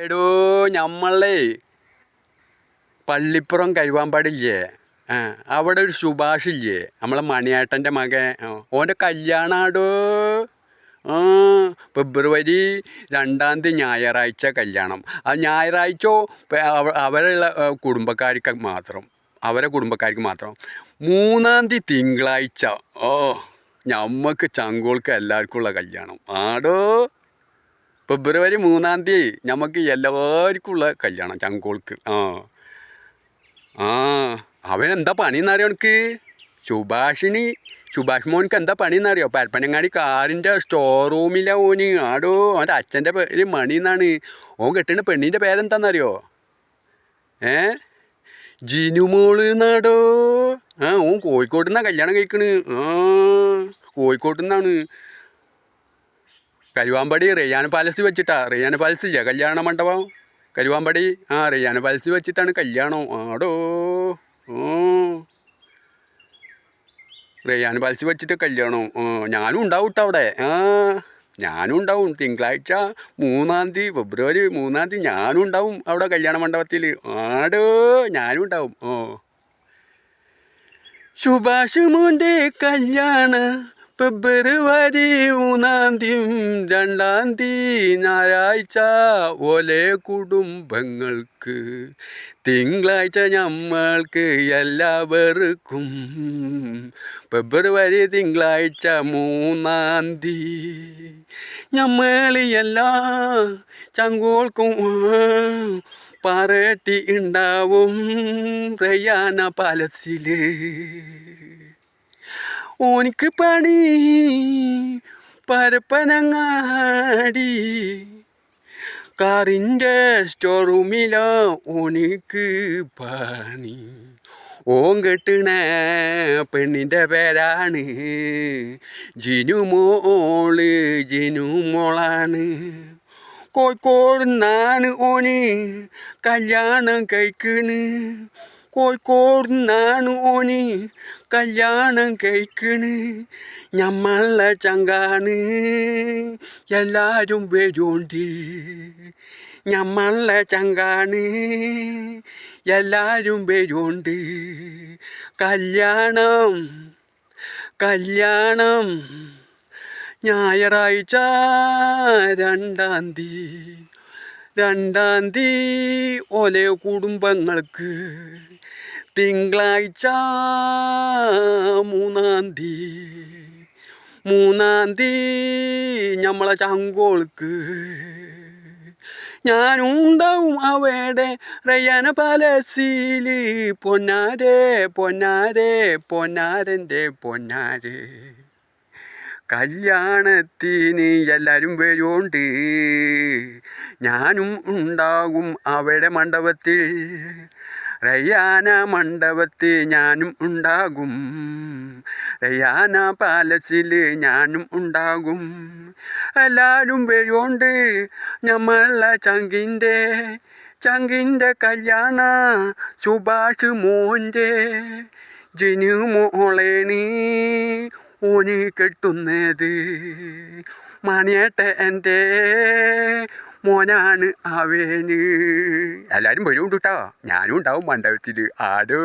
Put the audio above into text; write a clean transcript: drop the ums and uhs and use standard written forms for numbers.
എടോ ഞമ്മളേ പള്ളിപ്പുറം കരുവാമ്പാടില്ലേ? അവിടെ ഒരു സുഭാഷ് ഇല്ലേ, നമ്മളെ മണിയേട്ടൻ്റെ മകൻ. ഓൻ്റെ കല്യാണാടോ. ആ ഫെബ്രുവരി 2 ഞായറാഴ്ച കല്യാണം. ആ ഞായറാഴ്ച അവരുള്ള കുടുംബക്കാർക്ക് മാത്രം, അവരെ കുടുംബക്കാർക്ക് മാത്രം. 3 തിങ്കളാഴ്ച. ഓ ഞമ്മക്ക് ചങ്കോൾക്ക് എല്ലാവർക്കും ഉള്ള കല്യാണം ആടോ. ഫെബ്രുവരി 3 ഞമ്മക്ക് എല്ലാവർക്കും ഉള്ള കല്യാണം ചങ്കോൾക്ക്. അവനെന്താ പണിയെന്നറിയോ എനിക്ക്? സുഭാഷ് മോൻക്ക് എന്താ പണിയെന്നറിയോ? പരപ്പനങ്ങാടി കാറിൻ്റെ സ്റ്റോർ റൂമിലെ ഓന് ആടോ. അവൻ്റെ അച്ഛൻ്റെ പേര് മണി എന്നാണ്. ഓൻ കെട്ടുന്ന പെണ്ണിൻ്റെ പേരെന്താണെന്നറിയോ? ജിനുമോള് എന്നാടോ. ഓൻ കോഴിക്കോട്ട് നിന്നാണ് കല്യാണം കഴിക്കണ്. കോഴിക്കോട്ട് നിന്നാണ്. കരുവാമ്പാടി റെയ്യാൻ പാലസ് വെച്ചിട്ടാ. റെയ്യാൻ പാലസ് ഇല്ല കല്യാണ മണ്ഡപം? കരുവാമ്പാടി റെയ്യാൻ പാലസ് വെച്ചിട്ടാണ് കല്യാണം ആടോ. റെയ്യാൻ പാലസ് വെച്ചിട്ട് കല്യാണം. ഞാനും ഉണ്ടാവും കേട്ടോ അവിടെ. ഞാനും ഉണ്ടാവും തിങ്കളാഴ്ച 3 ഫെബ്രുവരി 3 ഞാനും ഉണ്ടാവും അവിടെ കല്യാണ മണ്ഡപത്തിൽ ആടോ. ഞാനും ഉണ്ടാവും. സുഭാഷ് മോൻ്റെ കല്യാണ ഫെബ്രുവരി 3 ഞായറാഴ്ച. ഓലെ കുടുംബങ്ങൾക്ക് തിങ്കളാഴ്ച ഞമ്മൾക്ക് എല്ലാവർക്കും. ഫെബ്രുവരി തിങ്കളാഴ്ച 3 ഞമ്മൾ എല്ലാം ചങ്കോൾക്കും പാറേട്ടി ഉണ്ടാവും റെയ്യാന പാലസിൽ. ഓനിക്ക് പണി പരപ്പനങ്ങാടി കാറിൻ്റെ സ്റ്റോർ റൂമിലോ ഓനിക്ക് പണി. ഓൻ കെട്ടണ പെണ്ണിൻ്റെ പേരാണ് ജിനുമോളാണ്. കോഴിക്കോട് നിന്നാണ് ഓന് കല്യാണം കഴിക്കണ്. കോഴിക്കോട് നിന്നാണ് ഓന് കല്യാണം കഴിക്കണ്. ഞമ്മളെ ചങ്കാണ് എല്ലാരും വരുണ്ട്. ഞമ്മളെ ചങ്കാണ് എല്ലാരും വരുണ്ട്. കല്യാണം ഞായറാഴ്ച 2 ഓലെ കുടുംബങ്ങൾക്ക്. തിങ്കളാഴ്ച 3 ഞമ്മളെ ചങ്കോൾക്ക്. ഞാനും ഉണ്ടാവും അവിടെ റെയ്യാന പാലസിൽ. പൊന്നാരൻ്റെ പൊന്നാരെ കല്യാണത്തിന് എല്ലാവരും വരുന്നുണ്ട്. ഞാനും ഉണ്ടാകും അവിടെ മണ്ഡപത്തിൽ. റെയ്യാന മണ്ഡപത്തിൽ ഞാനും ഉണ്ടാകും. റെയ്യാന പാലസിൽ ഞാനും ഉണ്ടാകും. എല്ലാവരും വരുന്നുണ്ട്. ഞമ്മളെ ചങ്കിൻ്റെ കല്യാണ സുഭാഷ് മോൻ്റെ ജിനുമോളേണ് ഓന് കെട്ടുന്നത്. മണിയേട്ടൻ്റെ മോനാണ് അവന്. എല്ലാവരും വരുന്നുണ്ട് കേട്ടോ. ഞാനും ഉണ്ടാവും മണ്ഡപത്തിൽ ആടോ.